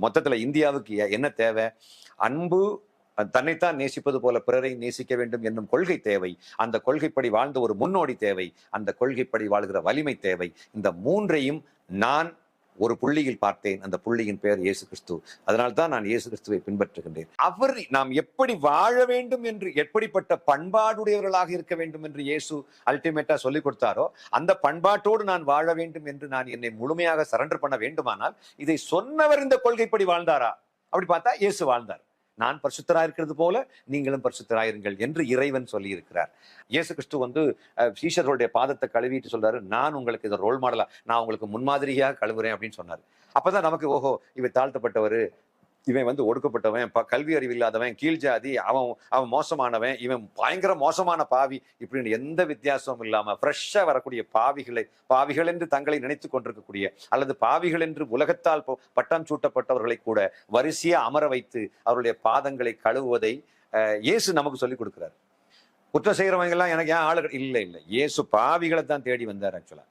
மொத்தத்துல இந்தியாவுக்கு என்ன தேவை? அன்பு, தன்னைத்தான் நேசிப்பது போல பிறரை நேசிக்க வேண்டும் என்னும் கொள்கை தேவை. அந்த கொள்கைப்படி வாழ்ந்த ஒரு முன்னோடி தேவை. அந்த கொள்கைப்படி வாழ்கிற வலிமை தேவை. இந்த மூன்றையும் நான் ஒரு புள்ளியில் பார்த்தேன். அந்த புள்ளியின் பெயர் இயேசு கிறிஸ்து. அதனால்தான் நான் இயேசு கிறிஸ்துவை பின்பற்றுகின்றேன். அவர் நாம் எப்படி வாழ வேண்டும் என்று, எப்படிப்பட்ட பண்பாடுடையவர்களாக இருக்க வேண்டும் என்று இயேசு அல்டிமேட்டா சொல்லிக் கொடுத்தாரோ, அந்த பண்பாட்டோடு நான் வாழ வேண்டும் என்று நான் என்னை முழுமையாக சரண்டர் பண்ண வேண்டுமானால், இதை சொன்னவர் இந்த கொள்கைப்படி வாழ்ந்தாரா? அப்படி பார்த்தா இயேசு வாழ்ந்தார். நான் பரிசுத்தராயிருக்கிறது போல நீங்களும் பரிசுத்தராயிருங்கள் என்று இறைவன் சொல்லி இருக்கிறார். இயேசு கிறிஸ்து சீஷர்களுடைய பாதத்தை கழுவிட்டு சொல்றாரு, நான் உங்களுக்கு இதை ரோல் மாடலா, நான் உங்களுக்கு முன்மாதிரியாக கழுவுறேன் அப்படின்னு சொன்னாரு. அப்பதான் நமக்கு ஓஹோ, இவன் தாழ்த்தப்பட்டவர், இவன் ஒடுக்கப்பட்டவன், கல்வி அறிவு இல்லாதவன், கீழ் ஜாதி, அவன் மோசமானவன், இவன் பயங்கர மோசமான பாவி, இப்படின்னு எந்த வித்தியாசமும் இல்லாம ஃப்ரெஷ்ஷா வரக்கூடிய பாவிகள் என்று தங்களை நினைத்துக் கொண்டிருக்கக்கூடிய, அல்லது பாவிகள் என்று உலகத்தால் பட்டம் சூட்டப்பட்டவர்களை கூட வரிசையா அமர வைத்து அவருடைய பாதங்களை கழுவுவதை இயேசு நமக்கு சொல்லிக் கொடுக்கிறார். குற்றம் செய்யறவங்க எல்லாம் எனக்கு ஏன் ஆளு இல்லை, இயேசு பாவிகளை தான் தேடி வந்தார். ஆக்சுவலா